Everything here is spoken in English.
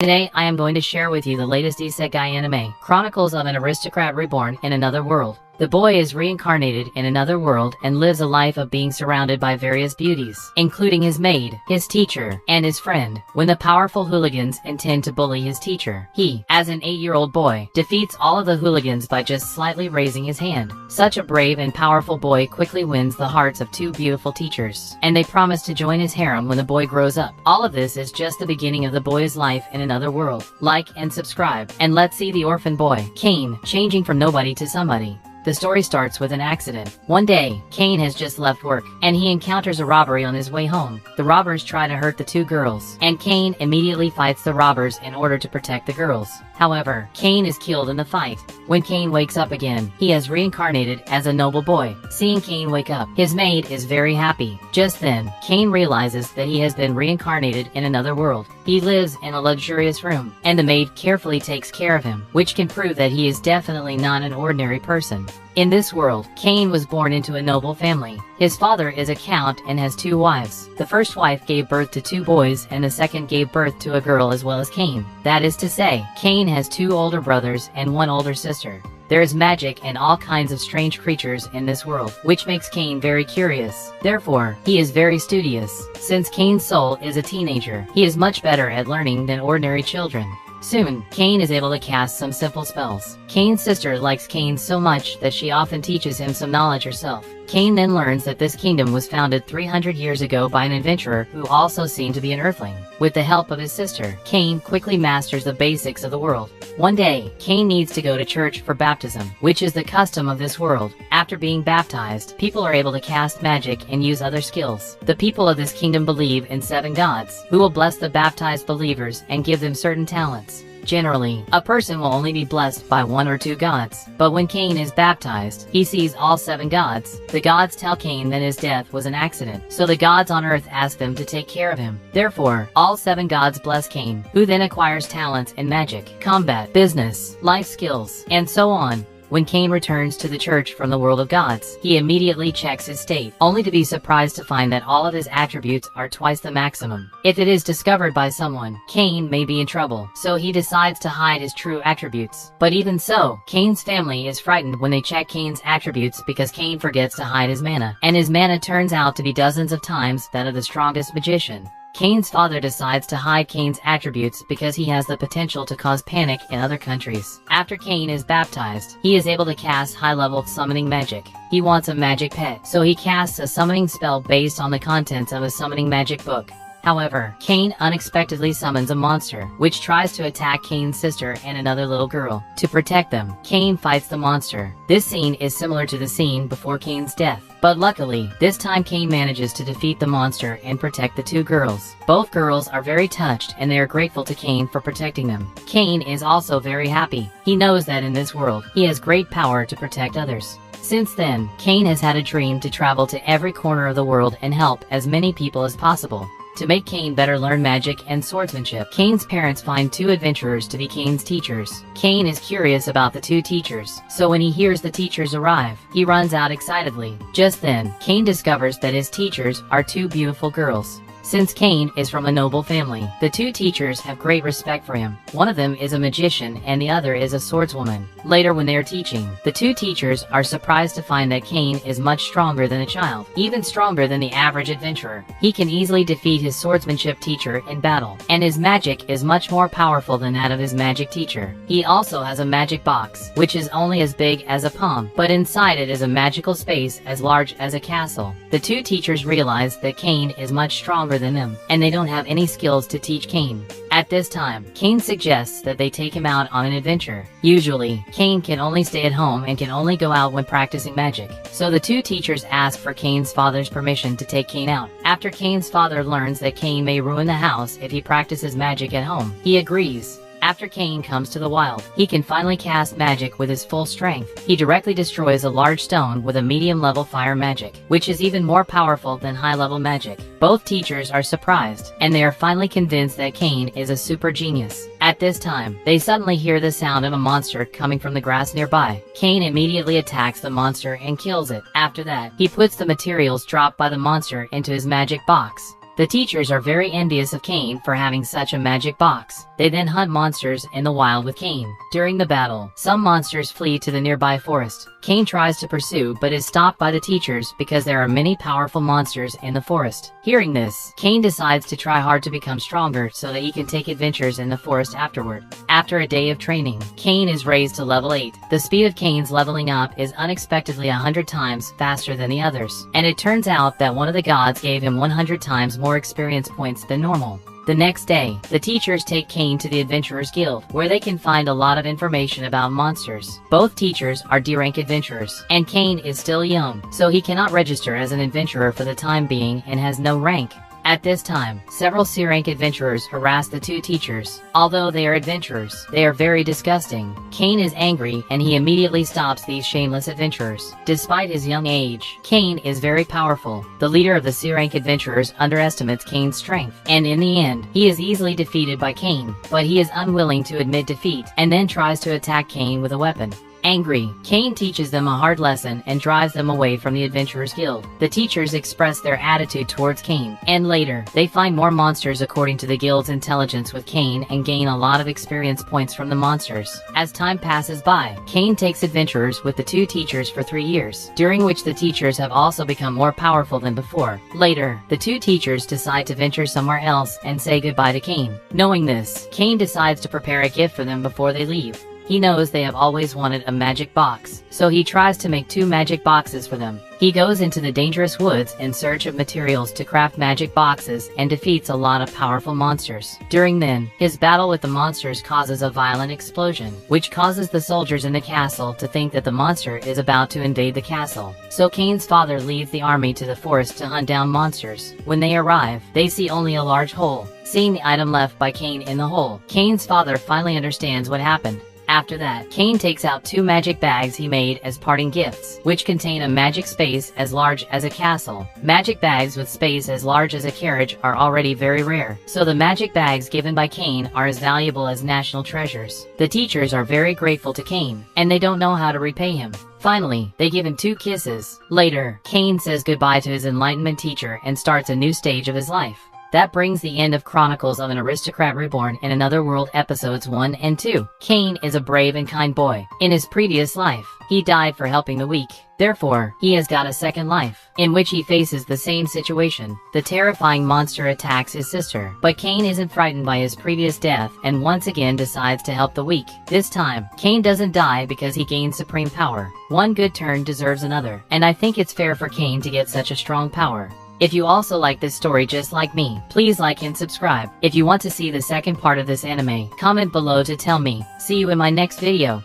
Today, I am going to share with you the latest isekai anime, Chronicles of an Aristocrat Reborn in Another World. The boy is reincarnated in another world and lives a life of being surrounded by various beauties, including his maid, his teacher, and his friend. When the powerful hooligans intend to bully his teacher, he, as an 8-year-old boy, defeats all of the hooligans by just slightly raising his hand. Such a brave and powerful boy quickly wins the hearts of two beautiful teachers, and they promise to join his harem when the boy grows up. All of this is just the beginning of the boy's life in another world. Like and subscribe, and let's see the orphan boy, Cain, changing from nobody to somebody. The story starts with an accident. One day, Cain has just left work, and he encounters a robbery on his way home. The robbers try to hurt the two girls, and Cain immediately fights the robbers in order to protect the girls. However, Cain is killed in the fight. When Cain wakes up again, he has reincarnated as a noble boy. Seeing Cain wake up, his maid is very happy. Just then, Cain realizes that he has been reincarnated in another world. He lives in a luxurious room, and the maid carefully takes care of him, which can prove that he is definitely not an ordinary person. In this world, Cain was born into a noble family. His father is a count and has two wives. The first wife gave birth to two boys, and the second gave birth to a girl as well as Cain. That is to say, Cain has two older brothers and one older sister. There is magic and all kinds of strange creatures in this world, which makes Cain very curious. Therefore, he is very studious. Since Cain's soul is a teenager, he is much better at learning than ordinary children. Soon, Cain is able to cast some simple spells. Cain's sister likes Cain so much that she often teaches him some knowledge herself. Cain then learns that this kingdom was founded 300 years ago by an adventurer who also seemed to be an earthling. With the help of his sister, Cain quickly masters the basics of the world. One day, Cain needs to go to church for baptism, which is the custom of this world. After being baptized, people are able to cast magic and use other skills. The people of this kingdom believe in 7 gods, who will bless the baptized believers and give them certain talents. Generally, a person will only be blessed by 1 or 2 gods, but when Cain is baptized, he sees all 7 gods. The gods tell Cain that his death was an accident, so the gods on earth ask them to take care of him. Therefore, all 7 gods bless Cain, who then acquires talents in magic, combat, business, life skills, and so on. When Cain returns to the church from the world of gods, he immediately checks his state, only to be surprised to find that all of his attributes are twice the maximum. If it is discovered by someone, Cain may be in trouble, so he decides to hide his true attributes. But even so, Cain's family is frightened when they check Cain's attributes because Cain forgets to hide his mana, and his mana turns out to be dozens of times that of the strongest magician. Cain's father decides to hide Cain's attributes because he has the potential to cause panic in other countries. After Cain is baptized, he is able to cast high-level summoning magic. He wants a magic pet, so he casts a summoning spell based on the contents of a summoning magic book. However, Cain unexpectedly summons a monster, which tries to attack Cain's sister and another little girl. To protect them, Cain fights the monster. This scene is similar to the scene before Cain's death, but luckily, this time Cain manages to defeat the monster and protect the 2 girls. Both girls are very touched and they are grateful to Cain for protecting them. Cain is also very happy. He knows that in this world, he has great power to protect others. Since then, Cain has had a dream to travel to every corner of the world and help as many people as possible. To make Cain better learn magic and swordsmanship, Cain's parents find 2 adventurers to be Cain's teachers. Cain is curious about the 2 teachers, so when he hears the teachers arrive, he runs out excitedly. Just then, Cain discovers that his teachers are 2 beautiful girls. Since Cain is from a noble family, the 2 teachers have great respect for him. One of them is a magician and the other is a swordswoman. Later when they are teaching, the 2 teachers are surprised to find that Cain is much stronger than a child, even stronger than the average adventurer. He can easily defeat his swordsmanship teacher in battle, and his magic is much more powerful than that of his magic teacher. He also has a magic box, which is only as big as a palm, but inside it is a magical space as large as a castle. The 2 teachers realize that Cain is much stronger than them, and they don't have any skills to teach Cain. At this time, Cain suggests that they take him out on an adventure. Usually, Cain can only stay at home and can only go out when practicing magic. So the 2 teachers ask for Cain's father's permission to take Cain out. After Cain's father learns that Cain may ruin the house if he practices magic at home, he agrees. After Cain comes to the wild, he can finally cast magic with his full strength. He directly destroys a large stone with a medium-level fire magic, which is even more powerful than high-level magic. Both teachers are surprised, and they are finally convinced that Cain is a super genius. At this time, they suddenly hear the sound of a monster coming from the grass nearby. Cain immediately attacks the monster and kills it. After that, he puts the materials dropped by the monster into his magic box. The teachers are very envious of Cain for having such a magic box. They then hunt monsters in the wild with Cain. During the battle, some monsters flee to the nearby forest. Cain tries to pursue but is stopped by the teachers because there are many powerful monsters in the forest. Hearing this, Cain decides to try hard to become stronger so that he can take adventures in the forest afterward. After a day of training, Cain is raised to level 8. The speed of Cain's leveling up is unexpectedly 100 times faster than the others, and it turns out that one of the gods gave him 100 times more experience points than normal. The next day, the teachers take Cain to the Adventurers Guild, where they can find a lot of information about monsters. Both teachers are D-rank adventurers, and Cain is still young, so he cannot register as an adventurer for the time being and has no rank. At this time, several C-rank adventurers harass the two teachers. Although they are adventurers, they are very disgusting. Cain is angry and he immediately stops these shameless adventurers. Despite his young age, Cain is very powerful. The leader of the C-rank adventurers underestimates Cain's strength, and in the end, he is easily defeated by Cain, but he is unwilling to admit defeat and then tries to attack Cain with a weapon. Angry, Cain teaches them a hard lesson and drives them away from the Adventurers Guild. The teachers express their attitude towards Cain, and later, they find more monsters according to the guild's intelligence with Cain and gain a lot of experience points from the monsters. As time passes by, Cain takes adventures with the two teachers for 3 years, during which the teachers have also become more powerful than before. Later, the two teachers decide to venture somewhere else and say goodbye to Cain. Knowing this, Cain decides to prepare a gift for them before they leave. He knows they have always wanted a magic box, so he tries to make 2 magic boxes for them. He goes into the dangerous woods in search of materials to craft magic boxes and defeats a lot of powerful monsters. During then, his battle with the monsters causes a violent explosion, which causes the soldiers in the castle to think that the monster is about to invade the castle. So Cain's father leads the army to the forest to hunt down monsters. When they arrive, they see only a large hole. Seeing the item left by Cain in the hole, Cain's father finally understands what happened. After that, Cain takes out 2 magic bags he made as parting gifts, which contain a magic space as large as a castle. Magic bags with space as large as a carriage are already very rare, so the magic bags given by Cain are as valuable as national treasures. The teachers are very grateful to Cain, and they don't know how to repay him. Finally, they give him 2 kisses. Later, Cain says goodbye to his Enlightenment teacher and starts a new stage of his life. That brings the end of Chronicles of an Aristocrat Reborn in Another World episodes 1 and 2. Cain is a brave and kind boy. In his previous life, he died for helping the weak. Therefore, he has got a second life, in which he faces the same situation. The terrifying monster attacks his sister, but Cain isn't frightened by his previous death and once again decides to help the weak. This time, Cain doesn't die because he gains supreme power. One good turn deserves another, and I think it's fair for Cain to get such a strong power. If you also like this story just like me, please like and subscribe. If you want to see the second part of this anime, comment below to tell me. See you in my next video.